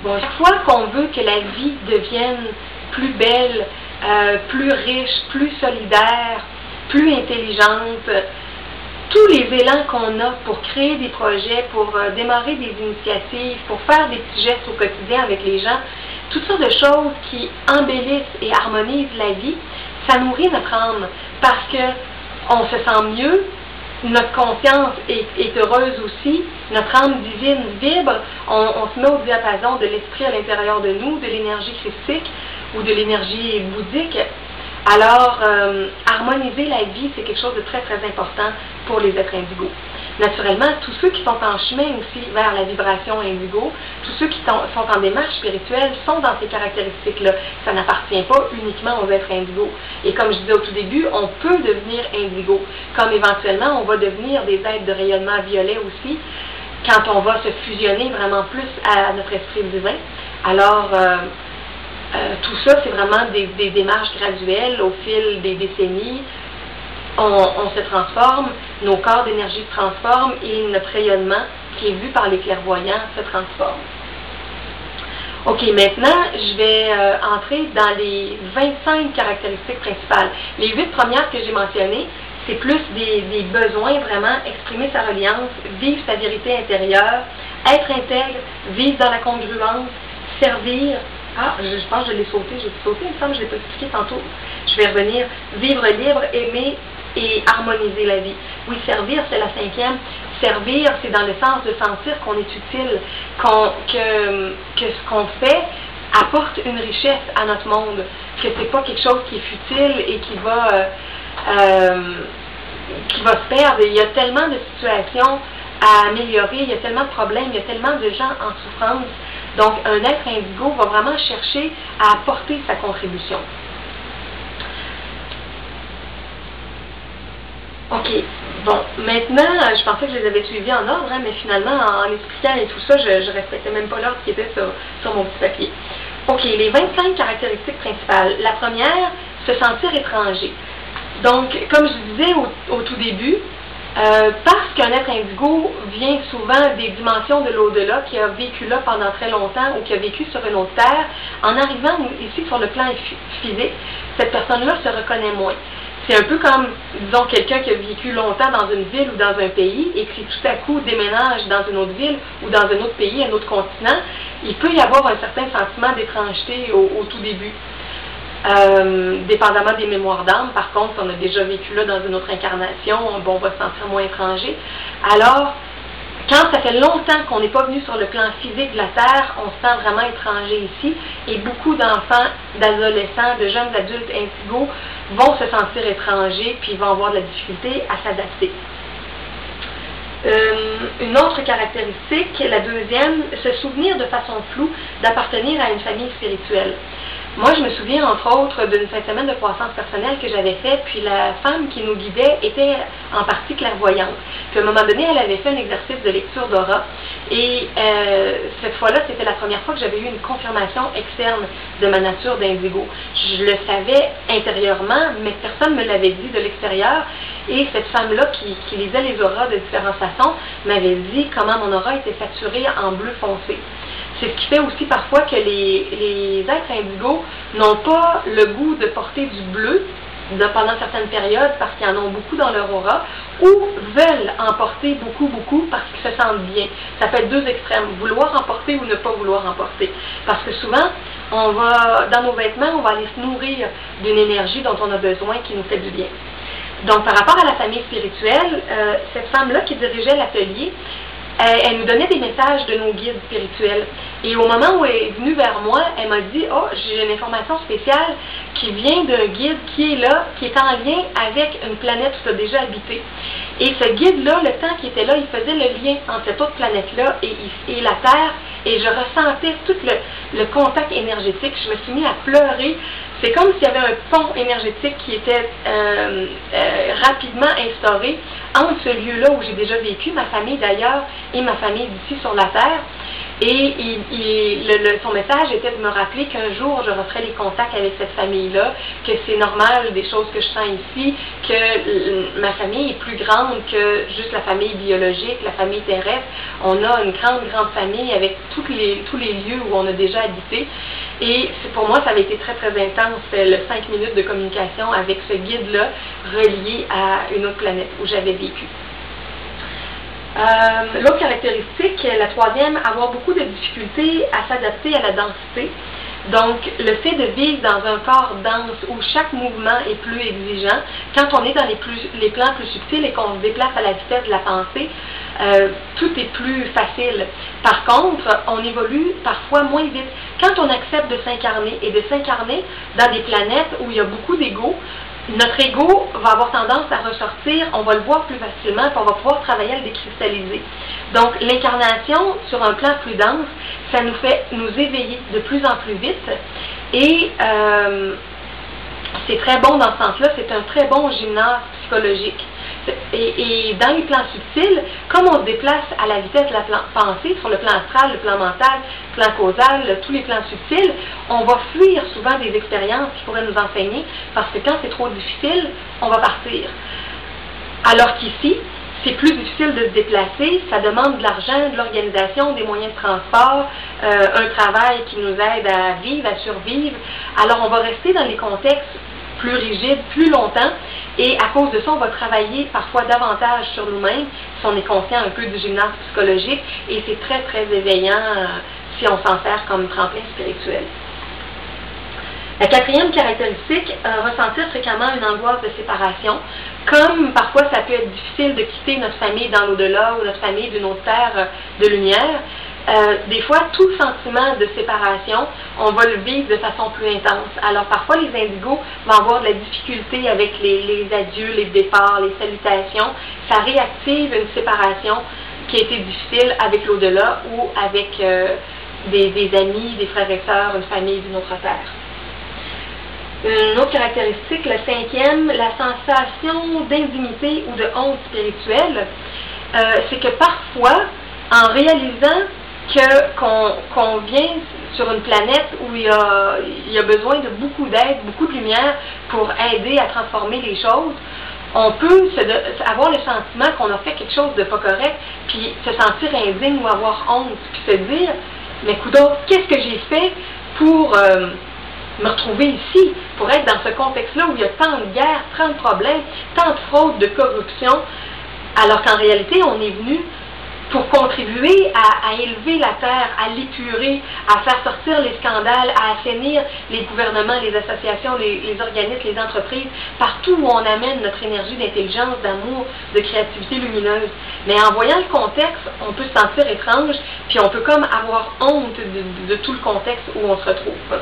Bon, chaque fois qu'on veut que la vie devienne plus belle, plus riche, plus solidaire, plus intelligente, tous les élans qu'on a pour créer des projets, pour démarrer des initiatives, pour faire des petits gestes au quotidien avec les gens, toutes sortes de choses qui embellissent et harmonisent la vie, ça nourrit notre âme parce qu'on se sent mieux, notre conscience est heureuse aussi, notre âme divine vibre, on se met au diapason de l'esprit à l'intérieur de nous, de l'énergie christique ou de l'énergie bouddhique. Alors, harmoniser la vie, c'est quelque chose de très, très important pour les êtres indigos. Naturellement, tous ceux qui sont en chemin aussi vers la vibration indigo, tous ceux qui sont en démarche spirituelle sont dans ces caractéristiques-là. Ça n'appartient pas uniquement aux êtres indigos. Et comme je disais au tout début, on peut devenir indigo, comme éventuellement on va devenir des êtres de rayonnement violet aussi, quand on va se fusionner vraiment plus à notre esprit divin. Alors, tout ça, c'est vraiment des démarches graduelles au fil des décennies. On se transforme, nos corps d'énergie se transforment et notre rayonnement, qui est vu par les clairvoyants, se transforme. OK, maintenant, je vais entrer dans les 25 caractéristiques principales. Les 8 premières que j'ai mentionnées, c'est plus des besoins vraiment, exprimer sa reliance, vivre sa vérité intérieure, être intègre, vivre dans la congruence, servir. Ah, je pense que je l'ai sauté, il me semble que je ne l'ai pas expliqué tantôt. Je vais revenir. Vivre libre, aimer et harmoniser la vie. Oui, servir, c'est la 5e. Servir, c'est dans le sens de sentir qu'on est utile, que ce qu'on fait apporte une richesse à notre monde, que c'est pas quelque chose qui est futile et qui va se perdre. Il y a tellement de situations à améliorer, il y a tellement de problèmes, il y a tellement de gens en souffrance. Donc, un être indigo va vraiment chercher à apporter sa contribution. OK. Bon, maintenant, je pensais que je les avais suivis en ordre, mais finalement, en expliquant et tout ça, je ne respectais même pas l'ordre qui était sur mon petit papier. OK, les 25 caractéristiques principales. La première, se sentir étranger. Donc, comme je disais au tout début, parce qu'un être indigo vient souvent des dimensions de l'au-delà, qui a vécu là pendant très longtemps ou qui a vécu sur une autre terre, en arrivant ici sur le plan physique, cette personne-là se reconnaît moins. C'est un peu comme, disons, quelqu'un qui a vécu longtemps dans une ville ou dans un pays et qui tout à coup déménage dans une autre ville ou dans un autre pays, un autre continent, il peut y avoir un certain sentiment d'étrangeté au tout début. Dépendamment des mémoires d'âme, par contre, si on a déjà vécu là dans une autre incarnation, bon, on va se sentir moins étranger. Alors, quand ça fait longtemps qu'on n'est pas venu sur le plan physique de la Terre, on se sent vraiment étranger ici, et beaucoup d'enfants, d'adolescents, de jeunes adultes indigos vont se sentir étrangers, puis vont avoir de la difficulté à s'adapter. Une autre caractéristique, la deuxième, se souvenir de façon floue d'appartenir à une famille spirituelle. Moi, je me souviens, entre autres, d'une fin de semaine de croissance personnelle que j'avais faite, puis la femme qui nous guidait était en partie clairvoyante. Puis à un moment donné, elle avait fait un exercice de lecture d'aura, et cette fois-là, c'était la première fois que j'avais eu une confirmation externe de ma nature d'indigo. Je le savais intérieurement, mais personne ne me l'avait dit de l'extérieur, et cette femme-là qui lisait les auras de différentes façons m'avait dit comment mon aura était saturée en bleu foncé. C'est ce qui fait aussi parfois que les êtres indigos n'ont pas le goût de porter du bleu pendant certaines périodes parce qu'ils en ont beaucoup dans leur aura, ou veulent en porter beaucoup parce qu'ils se sentent bien. Ça peut être deux extrêmes, vouloir en porter ou ne pas vouloir en porter. Parce que souvent, dans nos vêtements, on va aller se nourrir d'une énergie dont on a besoin qui nous fait du bien. Donc, par rapport à la famille spirituelle, cette femme-là qui dirigeait l'atelier, elle nous donnait des messages de nos guides spirituels. Et au moment où elle est venue vers moi, elle m'a dit « Oh, j'ai une information spéciale qui vient d'un guide qui est là, qui est en lien avec une planète où tu as déjà habité. » Et ce guide-là, le temps qu'il était là, il faisait le lien entre cette autre planète-là et la Terre. Et je ressentais tout le contact énergétique. Je me suis mis à pleurer. C'est comme s'il y avait un pont énergétique qui était rapidement instauré entre ce lieu-là où j'ai déjà vécu, ma famille d'ailleurs, et ma famille d'ici sur la Terre. Et son message était de me rappeler qu'un jour, je referai les contacts avec cette famille-là, que c'est normal des choses que je sens ici, que ma famille est plus grande que juste la famille biologique, la famille terrestre. On a une grande famille avec tous les lieux où on a déjà habité. Et pour moi, ça avait été très intense, le 5 minutes de communication avec ce guide-là, relié à une autre planète où j'avais vécu. L'autre caractéristique, la troisième, avoir beaucoup de difficultés à s'adapter à la densité. Donc, le fait de vivre dans un corps dense où chaque mouvement est plus exigeant, quand on est dans les plans plus subtils et qu'on se déplace à la vitesse de la pensée, tout est plus facile. Par contre, on évolue parfois moins vite. Quand on accepte de s'incarner et de s'incarner dans des planètes où il y a beaucoup d'ego, notre ego va avoir tendance à ressortir, on va le voir plus facilement, puis on va pouvoir travailler à le décristalliser. Donc, l'incarnation sur un plan plus dense, ça nous fait nous éveiller de plus en plus vite, et c'est très bon dans ce sens-là, c'est un très bon gymnase psychologique. Et dans les plans subtils, comme on se déplace à la vitesse de la pensée, sur le plan astral, le plan mental, le plan causal, tous les plans subtils, on va fuir souvent des expériences qui pourraient nous enseigner, parce que quand c'est trop difficile, on va partir. Alors qu'ici, c'est plus difficile de se déplacer, ça demande de l'argent, de l'organisation, des moyens de transport, un travail qui nous aide à vivre, à survivre. Alors on va rester dans les contextes plus rigides, plus longtemps, et à cause de ça, on va travailler parfois davantage sur nous-mêmes, si on est conscient un peu du gymnase psychologique, et c'est très éveillant si on s'en sert comme tremplin spirituel. La quatrième caractéristique, ressentir fréquemment une angoisse de séparation, comme parfois ça peut être difficile de quitter notre famille dans l'au-delà ou notre famille d'une autre terre de lumière. Des fois, tout le sentiment de séparation, on va le vivre de façon plus intense. Alors parfois, les indigos vont avoir de la difficulté avec les adieux, les départs, les salutations. Ça réactive une séparation qui a été difficile avec l'au-delà ou avec des amis, des frères et sœurs, une famille d'une autre terre. Une autre caractéristique, la cinquième, la sensation d'indignité ou de honte spirituelle, c'est que parfois, en réalisant qu'on vient sur une planète où il y a besoin de beaucoup d'aide, beaucoup de lumière pour aider à transformer les choses, on peut avoir le sentiment qu'on a fait quelque chose de pas correct, puis se sentir indigne ou avoir honte, puis se dire, mais coudonc, qu'est-ce que j'ai fait pour me retrouver ici, pour être dans ce contexte-là où il y a tant de guerres, tant de problèmes, tant de fraudes, de corruption, alors qu'en réalité, on est venu pour contribuer à élever la terre, à l'épurer, à faire sortir les scandales, à assainir les gouvernements, les associations, les organismes, les entreprises, partout où on amène notre énergie d'intelligence, d'amour, de créativité lumineuse. Mais en voyant le contexte, on peut se sentir étrange, puis on peut comme avoir honte de tout le contexte où on se retrouve.